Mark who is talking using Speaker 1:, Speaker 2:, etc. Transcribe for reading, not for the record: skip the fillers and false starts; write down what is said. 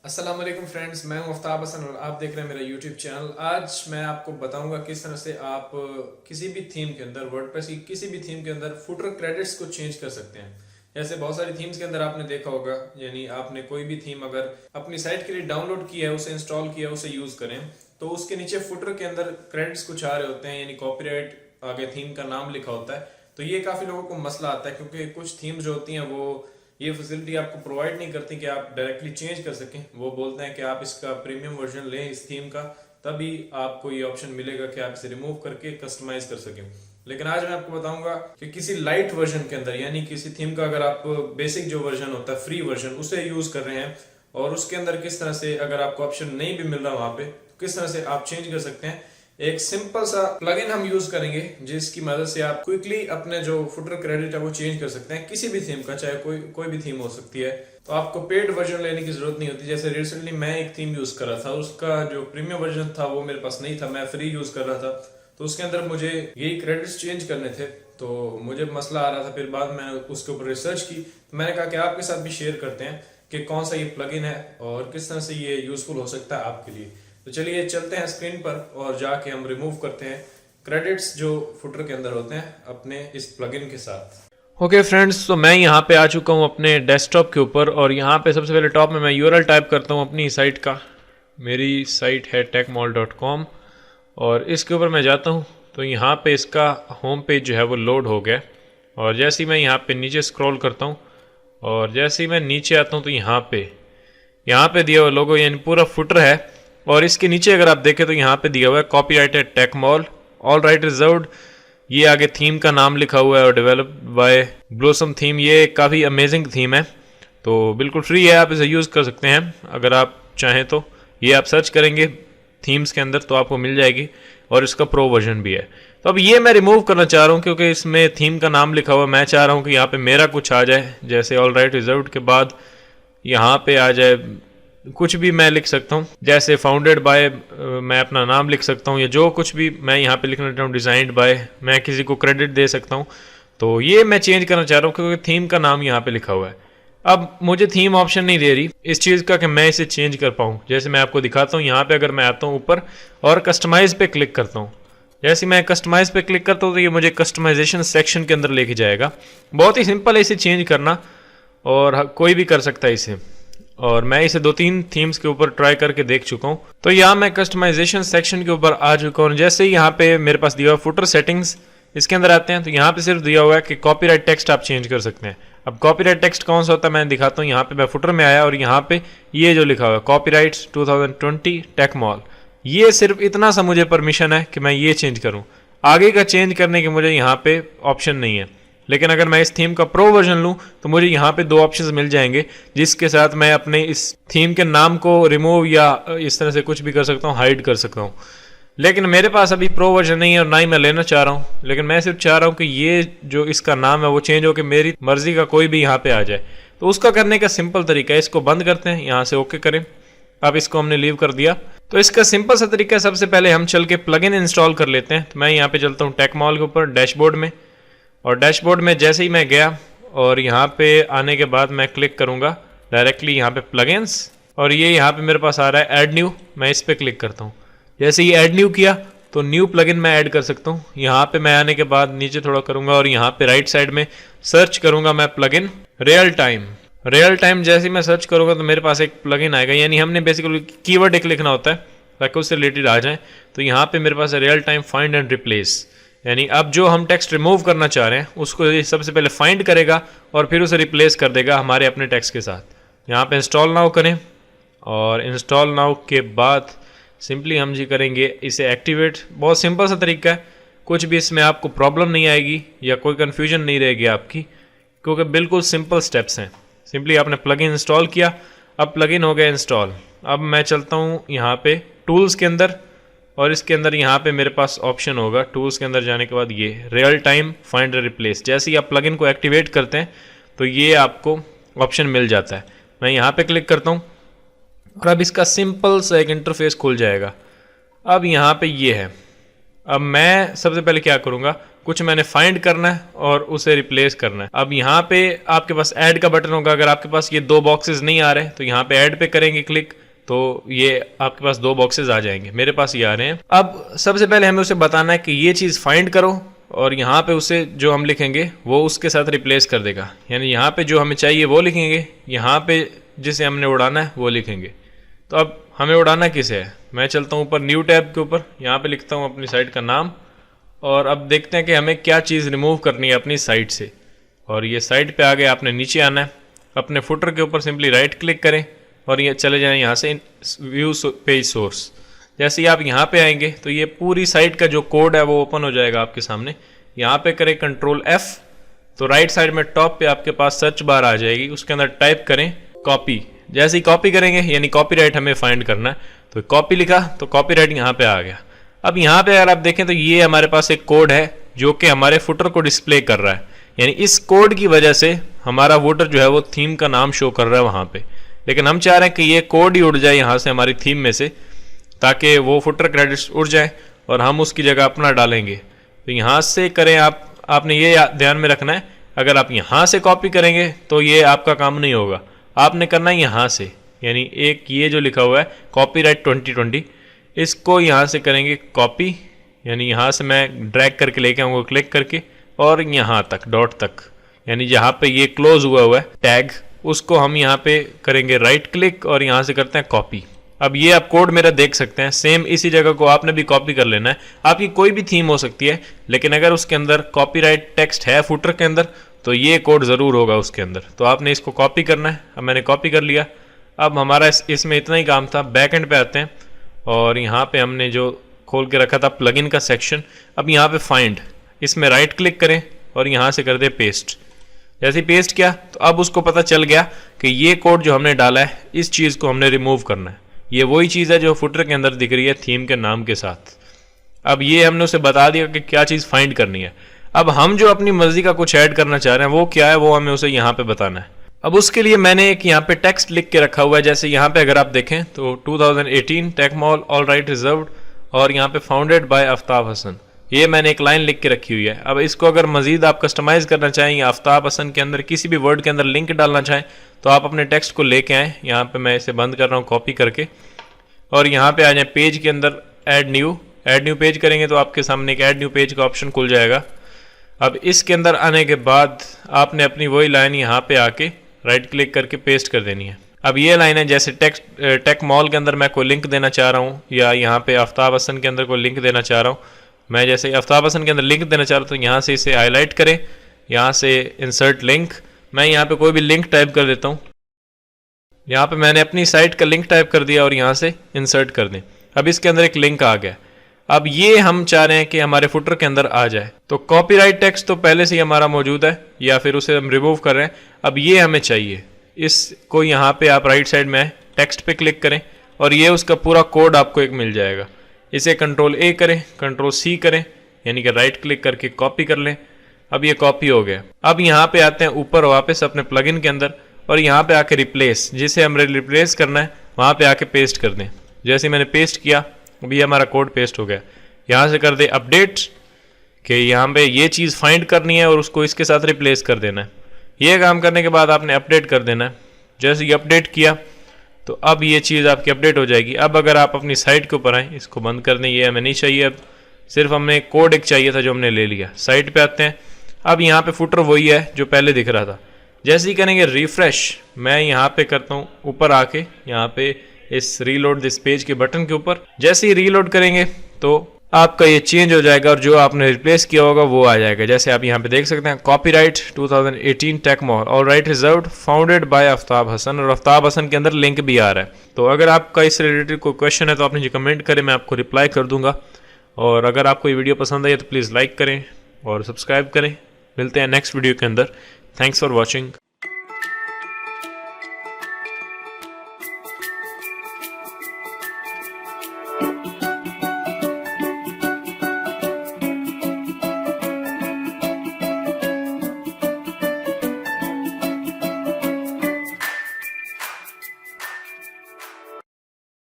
Speaker 1: अस्सलाम वालेकुम फ्रेंड्स, मैं हूं आफ्ताब हसन और आप देख रहे हैं मेरा यूट्यूब चैनल। आज मैं आपको बताऊंगा किस तरह से आप किसी भी थीम के अंदर, वर्डप्रेस की किसी भी थीम के अंदर फुटर क्रेडिट्स को चेंज कर सकते हैं। जैसे बहुत सारी थीम्स के अंदर आपने देखा होगा, यानी आपने कोई भी थीम अगर अपनी साइट के लिए डाउनलोड किया है, उसे इंस्टॉल किया है, उसे यूज करें, तो उसके नीचे फुटर के अंदर क्रेडिट्स कुछ आ रहे होते हैं, यानी कॉपीराइट आगे थीम का नाम लिखा होता है। तो ये काफी लोगों को मसला आता है, क्योंकि कुछ थीम्स जो होती हैं वो ये फैसिलिटी आपको प्रोवाइड नहीं करती कि आप डायरेक्टली चेंज कर सकें। वो बोलते हैं कि आप इसका प्रीमियम वर्जन लें इस थीम का, तभी आपको ये ऑप्शन मिलेगा कि आप इसे रिमूव करके कस्टमाइज कर सकें। लेकिन आज मैं आपको बताऊंगा कि किसी लाइट वर्जन के अंदर, यानी किसी थीम का अगर आप बेसिक जो वर्जन होता है, फ्री वर्जन, उसे यूज कर रहे हैं और उसके अंदर किस तरह से, अगर आपको ऑप्शन नहीं भी मिल रहा वहां पे, तो किस तरह से आप चेंज कर सकते हैं। एक सिंपल सा प्लगइन हम यूज करेंगे जिसकी मदद से आप क्विकली अपने जो फुटर क्रेडिट है वो चेंज कर सकते हैं किसी भी थीम का, चाहे कोई भी थीम हो सकती है। तो आपको पेड वर्जन लेने की जरूरत नहीं होती। जैसे रिसेंटली मैं एक थीम यूज कर रहा था, उसका जो प्रीमियम वर्जन था वो मेरे पास नहीं था, मैं फ्री यूज कर रहा था। तो उसके अंदर मुझे यही क्रेडिट्स चेंज करने थे, तो मुझे मसला आ रहा था। फिर बाद मैंने उसके ऊपर रिसर्च की, तो मैंने कहा कि आपके साथ भी शेयर करते हैं कि कौन सा ये प्लगइन है और किस तरह से ये यूजफुल हो सकता है आपके लिए। तो चलिए चलते हैं स्क्रीन पर और जाके हम रिमूव करते हैं क्रेडिट्स जो फुटर के अंदर होते हैं अपने इस प्लगइन के साथ। ओके फ्रेंड्स, तो मैं यहाँ पे आ चुका हूँ अपने डेस्कटॉप के ऊपर और यहाँ पे सबसे पहले टॉप में मैं यूआरएल टाइप करता हूँ अपनी साइट का। मेरी साइट है techmall.com और इसके ऊपर मैं जाता हूँ तो यहाँ पे इसका होम पेज जो है वो लोड हो गया। और जैसे ही मैं यहाँ पे नीचे स्क्रॉल करता हूँ और जैसे ही मैं नीचे आता हूँ तो यहाँ पे दिया हुआ लोगो, यानी पूरा फुटर है। और इसके नीचे अगर आप देखें तो यहाँ पे दिया हुआ है कॉपीराइट है टेकमॉल, ऑल राइट रिजर्व्ड। ये आगे थीम का नाम लिखा हुआ है और डेवलप बाय ब्लॉसम थीम। ये काफ़ी अमेजिंग थीम है, तो बिल्कुल फ्री है, आप इसे यूज़ कर सकते हैं अगर आप चाहें तो। ये आप सर्च करेंगे थीम्स के अंदर तो आपको मिल जाएगी और इसका प्रो वर्जन भी है। तो अब ये मैं रिमूव करना चाह रहा हूँ क्योंकि इसमें थीम का नाम लिखा हुआ है। मैं चाह रहा हूँ कि यहाँ पे मेरा कुछ आ जाए, जैसे ऑल राइट रिजर्व्ड के बाद यहाँ पे आ जाए कुछ भी मैं लिख सकता हूँ, जैसे फाउंडेड बाय मैं अपना नाम लिख सकता हूँ, या जो कुछ भी मैं यहाँ पे लिखना चाहता हूँ, डिजाइन्ड बाय, मैं किसी को क्रेडिट दे सकता हूँ। तो ये मैं चेंज करना चाह रहा हूँ क्योंकि थीम का नाम यहाँ पे लिखा हुआ है। अब मुझे थीम ऑप्शन नहीं दे रही इस चीज़ का कि मैं इसे चेंज कर पाऊँ। जैसे मैं आपको दिखाता हूँ, यहाँ पे अगर मैं आता हूँ ऊपर और कस्टमाइज पे क्लिक करता हूँ, जैसे मैं कस्टमाइज पे क्लिक करता हूँ तो ये मुझे कस्टमाइजेशन सेक्शन के अंदर लेके जाएगा। बहुत ही सिंपल है इसे चेंज करना और कोई भी कर सकता है इसे। और मैं इसे 2-3 थीम्स के ऊपर ट्राई करके देख चुका हूँ। तो यहाँ मैं कस्टमाइजेशन सेक्शन के ऊपर आ चुका हूँ। जैसे ही यहाँ पे मेरे पास दिया हुआ फुटर सेटिंग्स, इसके अंदर आते हैं तो यहाँ पे सिर्फ दिया हुआ है कि कॉपीराइट टेक्स्ट आप चेंज कर सकते हैं। अब कॉपीराइट टेक्स्ट कौन सा होता है मैं दिखाता हूँ। यहाँ पे मैं फुटर में आया और यहाँ पे ये जो लिखा हुआ है कॉपीराइट्स 2020 टेकमॉल, ये सिर्फ इतना सा मुझे परमिशन है कि मैं ये चेंज करूँ। आगे का चेंज करने की मुझे यहाँ पे ऑप्शन नहीं है। लेकिन अगर मैं इस थीम का प्रो वर्जन लूँ तो मुझे यहाँ पे 2 ऑप्शंस मिल जाएंगे, जिसके साथ मैं अपने इस थीम के नाम को रिमूव या इस तरह से कुछ भी कर सकता हूँ, हाइड कर सकता हूँ। लेकिन मेरे पास अभी प्रो वर्जन नहीं है और ना ही मैं लेना चाह रहा हूँ। लेकिन मैं सिर्फ चाह रहा हूँ कि ये जो इसका नाम है वो चेंज हो कि मेरी मर्जी का कोई भी यहाँ पे आ जाए। तो उसका करने का सिंपल तरीका है, इसको बंद करते हैं, यहाँ से ओके करें। अब इसको हमने लीव कर दिया। तो इसका सिंपल सा तरीका है, सबसे पहले हम चल के प्लगइन इंस्टॉल कर लेते हैं। तो मैं यहाँ पे चलता हूँ टेकमॉल के ऊपर डैशबोर्ड में, और डैशबोर्ड में जैसे ही मैं गया और यहाँ पे आने के बाद मैं क्लिक करूँगा डायरेक्टली यहाँ पे प्लगइन्स, और ये यहाँ पे मेरे पास आ रहा है ऐड न्यू। मैं इस पर क्लिक करता हूँ। जैसे ही ऐड न्यू किया तो न्यू प्लगइन मैं ऐड कर सकता हूँ। यहाँ पे मैं आने के बाद नीचे थोड़ा करूँगा और यहाँ पे राइट साइड में सर्च करूँगा मैं plugin real time. Real time जैसे ही मैं सर्च करूँगा तो मेरे पास एक प्लगइन आएगा, यानी हमने बेसिकली कीवर्ड एक लिखना होता है ताकि उससे रिलेटेड आ जाए। तो यहाँ पे मेरे पास है real time find and replace, यानी अब जो हम टेक्स्ट रिमूव करना चाह रहे हैं उसको ये सबसे पहले फाइंड करेगा और फिर उसे रिप्लेस कर देगा हमारे अपने टेक्स्ट के साथ। यहाँ पे इंस्टॉल नाउ करें और इंस्टॉल नाउ के बाद सिंपली हम जी करेंगे इसे एक्टिवेट। बहुत सिंपल सा तरीका है, कुछ भी इसमें आपको प्रॉब्लम नहीं आएगी या कोई कन्फ्यूजन नहीं रहेगी आपकी, क्योंकि बिल्कुल सिंपल स्टेप्स हैं। सिंपली आपने प्लगइन इंस्टॉल किया, अब प्लगइन हो गया इंस्टॉल। अब मैं चलता हूँ यहाँ पे टूल्स के अंदर और इसके अंदर यहाँ पे मेरे पास ऑप्शन होगा, टूल्स के अंदर जाने के बाद ये रियल टाइम फाइंड रिप्लेस। जैसे ही आप प्लगइन को एक्टिवेट करते हैं तो ये आपको ऑप्शन मिल जाता है। मैं यहाँ पे क्लिक करता हूँ और अब इसका सिंपल सा एक इंटरफेस खुल जाएगा। अब यहाँ पे ये है। अब मैं सबसे पहले क्या करूँगा, कुछ मैंने फाइंड करना है और उसे रिप्लेस करना है। अब यहाँ पे आपके पास ऐड का बटन होगा। अगर आपके पास ये 2 बॉक्सेस नहीं आ रहे तो यहाँ पे ऐड पे करेंगे क्लिक, तो ये आपके पास 2 बॉक्सेस आ जाएंगे। मेरे पास ये आ रहे हैं। अब सबसे पहले हमें उसे बताना है कि ये चीज़ फाइंड करो, और यहाँ पे उसे जो हम लिखेंगे वो उसके साथ रिप्लेस कर देगा। यानी यहाँ पे जो हमें चाहिए वो लिखेंगे, यहाँ पे जिसे हमने उड़ाना है वो लिखेंगे। तो अब हमें उड़ाना किसे है, मैं चलता हूँ ऊपर न्यू टैब के ऊपर, यहाँ पे लिखता हूँ अपनी साइट का नाम, और अब देखते हैं कि हमें क्या चीज़ रिमूव करनी है अपनी साइट से। और ये साइट पे आ गए, आपने नीचे आना है, अपने फुटर के ऊपर सिंपली राइट क्लिक करें और ये चले जाएं यहाँ से व्यू पेज सोर्स। जैसे ही आप यहाँ पे आएंगे तो ये पूरी साइट का जो कोड है वो ओपन हो जाएगा आपके सामने। यहाँ पे करें कंट्रोल F, तो राइट साइड में टॉप पे आपके पास सर्च बार आ जाएगी, उसके अंदर टाइप करें कॉपी। जैसे ही कॉपी करेंगे, यानी कॉपीराइट हमें फाइंड करना है, तो कॉपी लिखा तो कॉपीराइट यहाँ पे आ गया। अब यहाँ पे अगर आप देखें तो ये हमारे पास एक कोड है जो कि हमारे फुटर को डिस्प्ले कर रहा है। यानी इस कोड की वजह से हमारा फुटर जो है वो थीम का नाम शो कर रहा है वहाँ पे। लेकिन हम चाह रहे हैं कि ये कोड ही उड़ जाए यहाँ से हमारी थीम में से, ताकि वो फुटर क्रेडिट्स उड़ जाए और हम उसकी जगह अपना डालेंगे। तो यहाँ से करें आपने ये ध्यान में रखना है, अगर आप यहाँ से कॉपी करेंगे तो ये आपका काम नहीं होगा। आपने करना है यहाँ से, यानी एक ये जो लिखा हुआ है कॉपीराइट 2020, इसको यहाँ से करेंगे कॉपी, यानी यहाँ से मैं ड्रैग करके लेके आऊँगा क्लिक करके, और यहाँ तक डॉट तक, यानी जहाँ पे ये क्लोज हुआ है टैग, उसको हम यहाँ पे करेंगे राइट क्लिक और यहाँ से करते हैं कॉपी। अब ये आप कोड मेरा देख सकते हैं, सेम इसी जगह को आपने भी कॉपी कर लेना है। आपकी कोई भी थीम हो सकती है, लेकिन अगर उसके अंदर कॉपीराइट टेक्स्ट है फुटर के अंदर तो ये कोड ज़रूर होगा उसके अंदर। तो आपने इसको कॉपी करना है। अब मैंने कॉपी कर लिया। अब हमारा इसमें इतना ही काम था। बैक एंड पे आते हैं और यहाँ पे हमने जो खोल के रखा था प्लगइन का सेक्शन, अब यहाँ पे फाइंड, इसमें राइट क्लिक करें और यहाँ से कर दे पेस्ट। जैसे पेस्ट किया तो अब उसको पता चल गया कि ये कोड जो हमने डाला है इस चीज़ को हमने रिमूव करना है। ये वही चीज़ है जो फुटर के अंदर दिख रही है थीम के नाम के साथ। अब ये हमने उसे बता दिया कि क्या चीज़ फाइंड करनी है। अब हम जो अपनी मर्जी का कुछ ऐड करना चाह रहे हैं वो क्या है, वो हमें उसे यहाँ पे बताना है। अब उसके लिए मैंने एक यहाँ पे टेक्स्ट लिख के रखा हुआ है। जैसे यहाँ पे अगर आप देखें तो 2018 Tech Mall all right reserved, और यहाँ पे फाउंडेड बाय आफ्ताब हसन, ये मैंने एक लाइन लिख के रखी हुई है। अब इसको अगर मजीद आप कस्टमाइज करना चाहें या आफ्ताब हसन के अंदर किसी भी वर्ड के अंदर लिंक डालना चाहें तो आप अपने टेक्स्ट को लेके आएँ। यहाँ पे मैं इसे बंद कर रहा हूँ कॉपी करके, और यहाँ पे आ जाए पेज के अंदर ऐड न्यू पेज करेंगे तो आपके सामने एक ऐड न्यू पेज का ऑप्शन खुल जाएगा। अब इसके अंदर आने के बाद आपने अपनी वही लाइन यहाँ पे आके राइट क्लिक करके पेस्ट कर देनी है। अब ये लाइन है, जैसे टेक मॉल के अंदर मैं कोई लिंक देना चाह रहा हूँ या यहाँ पे आफ्ताब हसन के अंदर कोई लिंक देना चाह रहा हूँ, मैं जैसे आफ्ताब हसन के अंदर लिंक देना चाह रहा हूँ तो यहाँ से इसे हाईलाइट करें, यहाँ से इंसर्ट लिंक, मैं यहाँ पे कोई भी लिंक टाइप कर देता हूँ। यहाँ पे मैंने अपनी साइट का लिंक टाइप कर दिया और यहाँ से इंसर्ट कर दें। अब इसके अंदर एक लिंक आ गया। अब ये हम चाह रहे हैं कि हमारे फुटर के अंदर आ जाए, तो कॉपीराइट टेक्स्ट तो पहले से ही हमारा मौजूद है या फिर उसे हम रिमूव कर रहे हैं। अब ये हमें चाहिए, इसको यहाँ पे आप राइट साइड में टेक्स्ट पे क्लिक करें और ये उसका पूरा कोड आपको एक मिल जाएगा। इसे कंट्रोल A करें, कंट्रोल C करें, यानी कि राइट क्लिक करके कॉपी कर लें। अब ये कॉपी हो गया। अब यहाँ पे आते हैं ऊपर वापस अपने प्लगइन के अंदर और यहाँ पे आके रिप्लेस, जिसे हमें रिप्लेस करना है वहाँ पे आके पेस्ट कर दें। जैसे मैंने पेस्ट किया अभी हमारा कोड पेस्ट हो गया। यहाँ से कर दे अपडेट कि यहाँ पे ये चीज़ फाइंड करनी है और उसको इसके साथ रिप्लेस कर देना है। ये काम करने के बाद आपने अपडेट कर देना है। जैसे ये अपडेट किया तो अब ये चीज़ आपकी अपडेट हो जाएगी। अब अगर आप अपनी साइट के ऊपर आएँ, इसको बंद कर दें, ये हमें नहीं चाहिए। अब सिर्फ हमें कोड एक चाहिए था जो हमने ले लिया। साइट पे आते हैं। अब यहाँ पे फुटर वही है जो पहले दिख रहा था। जैसे ही करेंगे रिफ्रेश, मैं यहाँ पे करता हूँ ऊपर आके यहाँ पे इस रीलोड दिस पेज के बटन के ऊपर, जैसे ही रीलोड करेंगे तो आपका ये चेंज हो जाएगा और जो आपने रिप्लेस किया होगा वो आ जाएगा। जैसे आप यहाँ पे देख सकते हैं copyright 2018 Tech Mall all right reserved founded by Aftab Hasan, और आफ्ताब हसन के अंदर लिंक भी आ रहा है। तो अगर आपका इस रिलेटेड कोई क्वेश्चन है तो आपने जो कमेंट करें, मैं आपको रिप्लाई कर दूंगा। और अगर आपको ये वीडियो पसंद आई तो प्लीज़ लाइक करें और सब्सक्राइब करें। मिलते हैं नेक्स्ट वीडियो के अंदर। Thanks for watching.